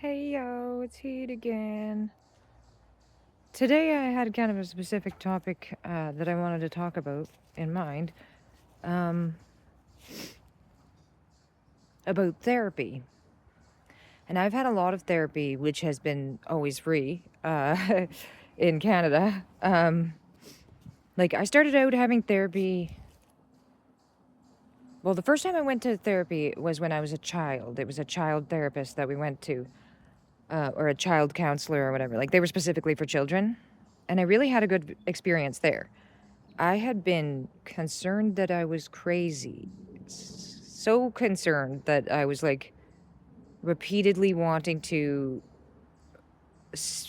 Hey yo, it's Heat again. Today I had kind of a specific topic that I wanted to talk about in mind um, about therapy. And I've had a lot of therapy, which has been always free in Canada. Like, I started out having therapy. Well, the first time I went to therapy was when I was a child. It was a child therapist that we went to, or a child counselor or whatever. Like, they were specifically for children. And I really had a good experience there. I had been concerned that I was crazy. So concerned that I was like repeatedly wanting to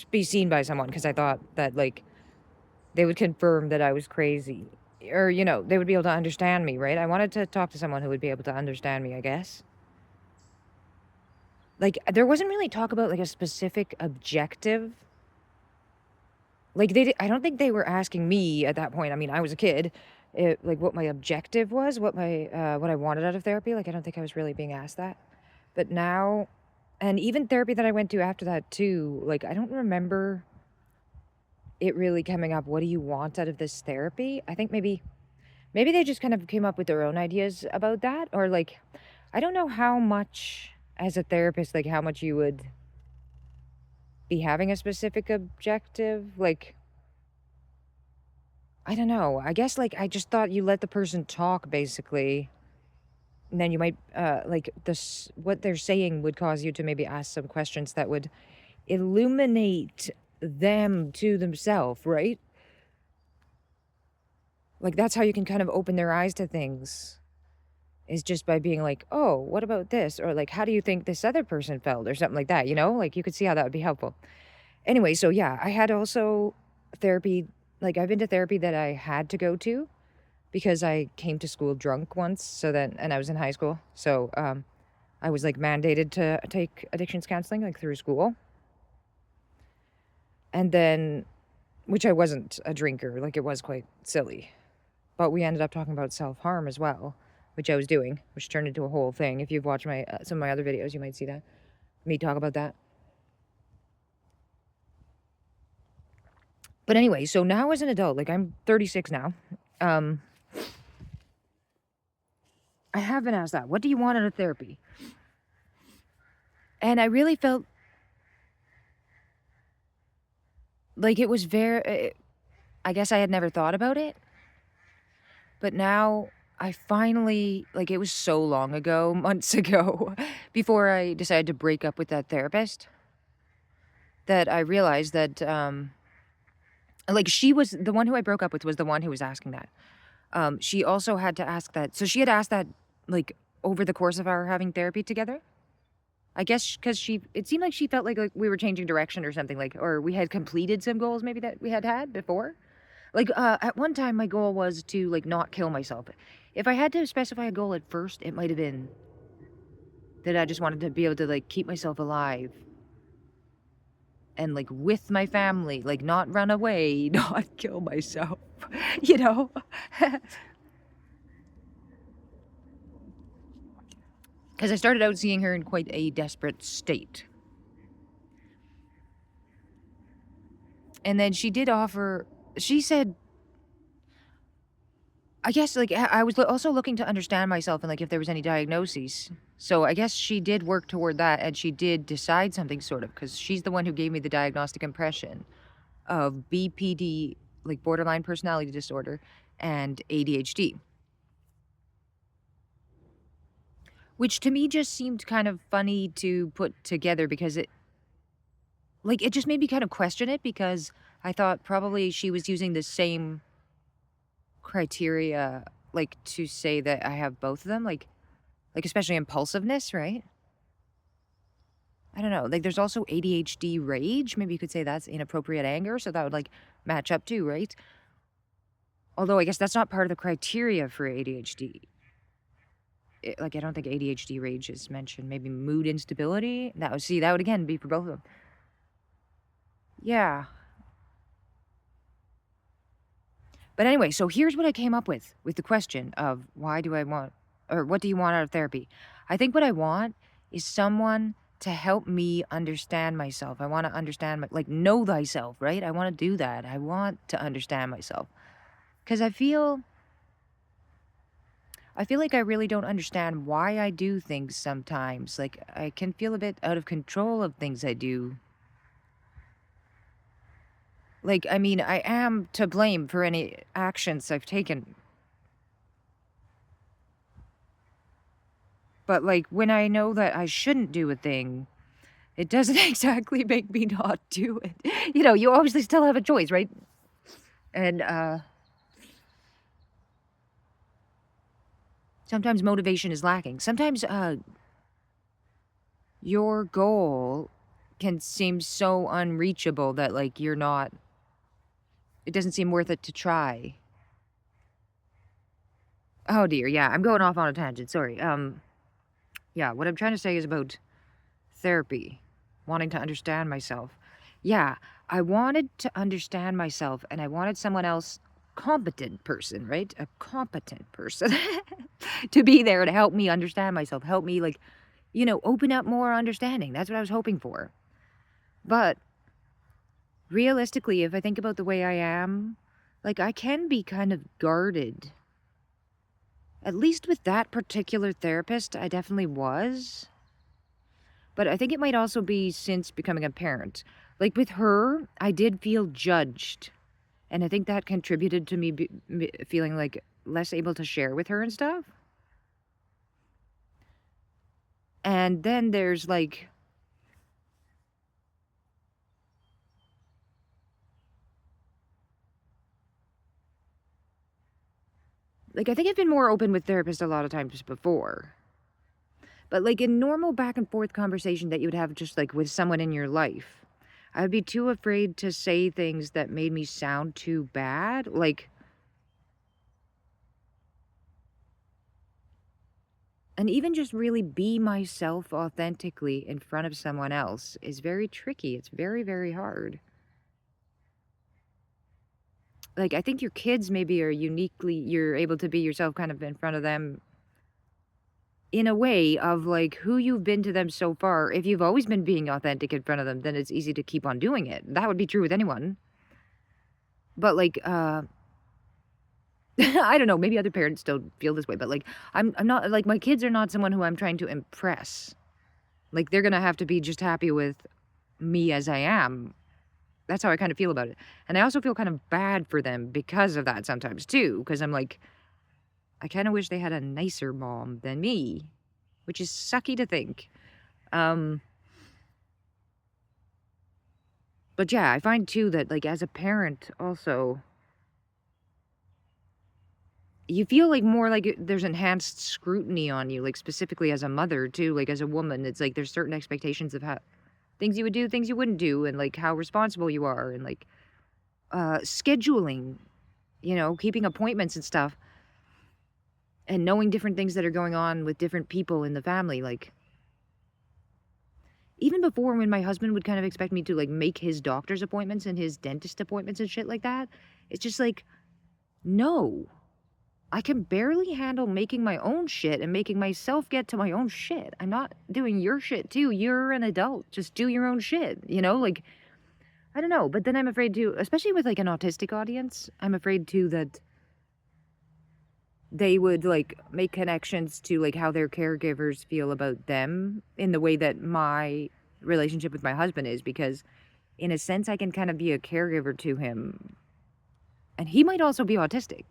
be seen by someone because I thought that like they would confirm that I was crazy. Or, they would be able to understand me, right? I wanted to talk to someone who would be able to understand me, I guess. Like, there wasn't really talk about like a specific objective. Like, I don't think they were asking me at that point. I mean, I was a kid. Like, what my objective was, what I wanted out of therapy. Like, I don't think I was really being asked that. But now, and even therapy that I went to after that too, like, I don't remember it really coming up. What do you want out of this therapy? I think maybe they just kind of came up with their own ideas about that, or like, I don't know how much as a therapist, like how much you would be having a specific objective, like. I don't know. I guess like I just thought you let the person talk basically. And then you might like this what they're saying would cause you to maybe ask some questions that would illuminate them to themselves, right? Like that's how you can kind of open their eyes to things. Is just by being like, "Oh, what about this?" Or like, "How do you think this other person felt?" or something like that, you know? Like you could see how that would be helpful. Anyway, so yeah, I had also therapy, like I've been to therapy that I had to go to because I came to school drunk once. And I was in high school. So, I was like mandated to take addictions counseling, like through school. And then, which I wasn't a drinker, like it was quite silly. But we ended up talking about self harm as well, which I was doing, which turned into a whole thing. If you've watched my some of my other videos, you might see that. Me talk about that. But anyway, so now as an adult, like I'm 36 now. Um, I have been asked that. What do you want out of therapy? And I really felt like it was very. I guess I had never thought about it, but now I finally, like, it was so long ago, months ago, before I decided to break up with that therapist, that I realized that, like, she was the one who I broke up with, was the one who was asking that. She also had to ask that. So she had asked that, like, over the course of our having therapy together. I guess because it seemed like she felt like we were changing direction or something, like, or we had completed some goals maybe that we had before. Like, at one time, my goal was to, like, not kill myself. If I had to specify a goal at first, it might have been that I just wanted to be able to, like, keep myself alive and, like, with my family, like, not run away, not kill myself, you know? Because I started out seeing her in quite a desperate state. And then she said, I guess, like, I was also looking to understand myself and, like, if there was any diagnoses. So I guess she did work toward that, and she did decide something sort of, because she's the one who gave me the diagnostic impression of BPD, like borderline personality disorder, and ADHD. Which to me just seemed kind of funny to put together because it just made me kind of question it because I thought probably she was using the same criteria, like, to say that I have both of them, like especially impulsiveness, right? I don't know. Like there's also ADHD rage. Maybe you could say that's inappropriate anger, so that would like match up too, right? Although I guess that's not part of the criteria for ADHD. Like I don't think ADHD rage is mentioned. Maybe mood instability. That would again be for both of them. Yeah. But anyway, so here's what I came up with the question of why do I want, or what do you want out of therapy? I think what I want is someone to help me understand myself. I want to understand, like, know thyself, right? I want to do that. I want to understand myself. Because I feel like I really don't understand why I do things sometimes. Like, I can feel a bit out of control of things I do. Like, I mean, I am to blame for any actions I've taken. But, like, when I know that I shouldn't do a thing, it doesn't exactly make me not do it. You know, you obviously still have a choice, right? And, sometimes motivation is lacking. Sometimes, your goal can seem so unreachable that, like, you're not, it doesn't seem worth it to try. Oh dear, yeah, I'm going off on a tangent, sorry. Yeah, what I'm trying to say is about therapy, wanting to understand myself. Yeah, I wanted to understand myself, and I wanted someone else, competent person, right? A competent person to be there to help me understand myself, help me, like, you know, open up more understanding. That's what I was hoping for. But realistically, if I think about the way I am, like, I can be kind of guarded. At least with that particular therapist, I definitely was. But I think it might also be since becoming a parent. Like, with her, I did feel judged. And I think that contributed to me feeling, like, less able to share with her and stuff. And then there's, like, I think I've been more open with therapists a lot of times before. But, like, in normal back and forth conversation that you would have just, like, with someone in your life, I would be too afraid to say things that made me sound too bad. Like, and even just really be myself authentically in front of someone else is very tricky. It's very, very hard. Like, I think your kids maybe are uniquely, you're able to be yourself kind of in front of them in a way of, like, who you've been to them so far. If you've always been being authentic in front of them, then it's easy to keep on doing it. That would be true with anyone. But, like, I don't know, maybe other parents still feel this way, but, like, I'm not, like, my kids are not someone who I'm trying to impress. Like, they're gonna have to be just happy with me as I am. That's how I kind of feel about it. And I also feel kind of bad for them because of that sometimes too, because I'm like, I kind of wish they had a nicer mom than me, which is sucky to think. But yeah, I find too that, like, as a parent also, you feel like more like there's enhanced scrutiny on you, like, specifically as a mother too, like, as a woman. It's like there's certain expectations of how things you would do, things you wouldn't do, and, like, how responsible you are, and, like, scheduling, you know, keeping appointments and stuff, and knowing different things that are going on with different people in the family. Like, even before, when my husband would kind of expect me to, like, make his doctor's appointments and his dentist appointments and shit like that, it's just like, no. I can barely handle making my own shit and making myself get to my own shit. I'm not doing your shit too. You're an adult. Just do your own shit, you know? Like, I don't know. But then I'm afraid too, especially with, like, an autistic audience, I'm afraid too that they would, like, make connections to, like, how their caregivers feel about them in the way that my relationship with my husband is, because in a sense I can kind of be a caregiver to him, and he might also be autistic.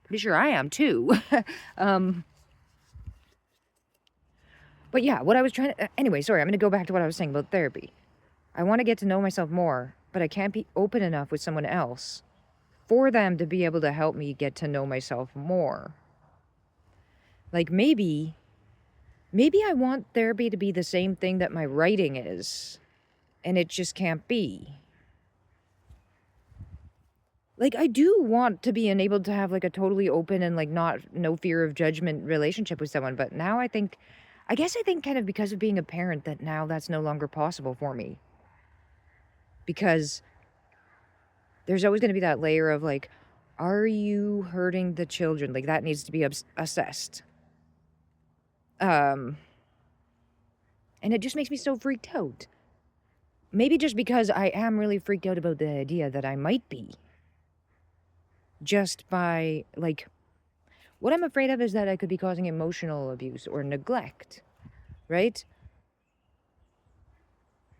Pretty sure I am too. um but yeah, what I was trying to, anyway, sorry, I'm going to go back to what I was saying about therapy. I want to get to know myself more, but I can't be open enough with someone else for them to be able to help me get to know myself more. Like, maybe I want therapy to be the same thing that my writing is, and it just can't be. Like, I do want to be enabled to have, like, a totally open and, like, no fear of judgment relationship with someone, but now I think, I guess I think kind of because of being a parent that now that's no longer possible for me. Because there's always going to be that layer of, like, are you hurting the children? Like, that needs to be assessed. And it just makes me so freaked out. Maybe just because I am really freaked out about the idea that I might be. Just by, like, what I'm afraid of is that I could be causing emotional abuse or neglect, right?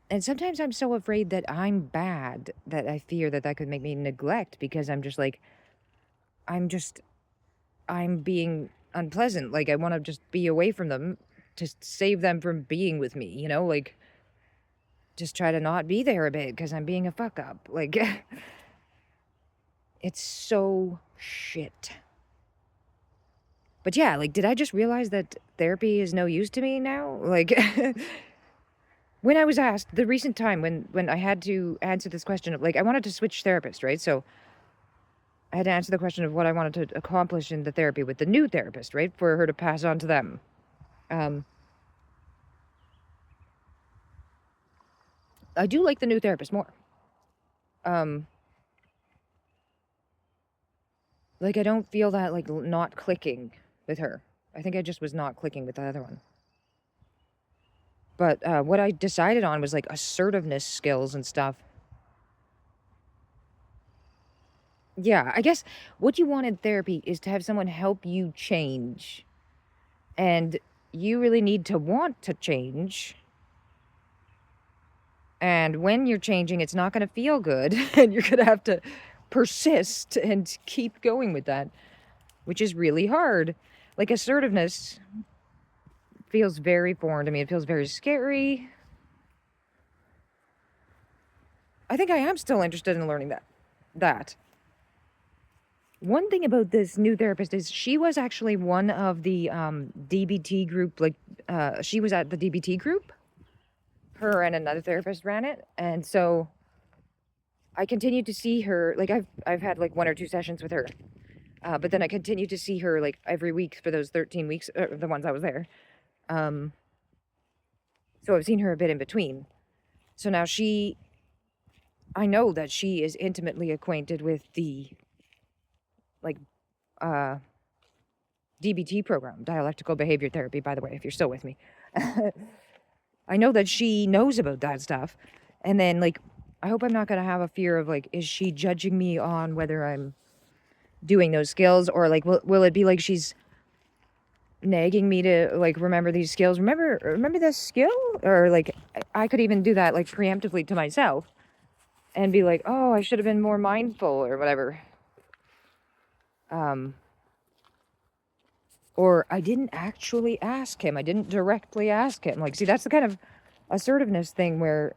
And sometimes I'm so afraid that I'm bad that I fear that that could make me neglect, because I'm just like, I'm being unpleasant. Like, I want to just be away from them to save them from being with me, you know? Like, just try to not be there a bit because I'm being a fuck up. Like, it's so shit. But yeah, like, did I just realize that therapy is no use to me now? Like, when I was asked the recent time when I had to answer this question of, like, I wanted to switch therapist, right? So I had to answer the question of what I wanted to accomplish in the therapy with the new therapist, right? For her to pass on to them. I do like the new therapist more. Like, I don't feel that, like, not clicking with her. I think I just was not clicking with the other one. But what I decided on was, like, assertiveness skills and stuff. Yeah, I guess what you want in therapy is to have someone help you change. And you really need to want to change. And when you're changing, it's not going to feel good. And you're going to have to persist and keep going with that, which is really hard. Like, assertiveness feels very foreign to me. It feels very scary. I think I am still interested in learning that. One thing about this new therapist is she was actually one of the DBT group. Like, she was at the DBT group. Her and another therapist ran it, and so I continued to see her. Like, I've had like 1 or 2 sessions with her, but then I continued to see her like every week for those 13 weeks, the ones I was there. So I've seen her a bit in between. So now I know that she is intimately acquainted with the, like, DBT program, dialectical behavior therapy, by the way, if you're still with me. I know that she knows about that stuff. And then, like, I hope I'm not going to have a fear of, like, is she judging me on whether I'm doing those skills, or, like, will it be like she's nagging me to, like, remember these skills? Remember this skill? Or, like, I could even do that, like, preemptively to myself and be like, oh, I should have been more mindful or whatever. Or I didn't actually ask him. I didn't directly ask him. Like, see, that's the kind of assertiveness thing where,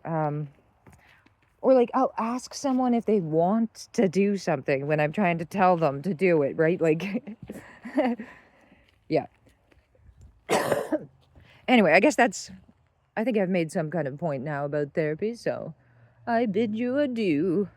or, like, I'll ask someone if they want to do something when I'm trying to tell them to do it, right? Like, yeah. Anyway, I guess I think I've made some kind of point now about therapy, so I bid you adieu.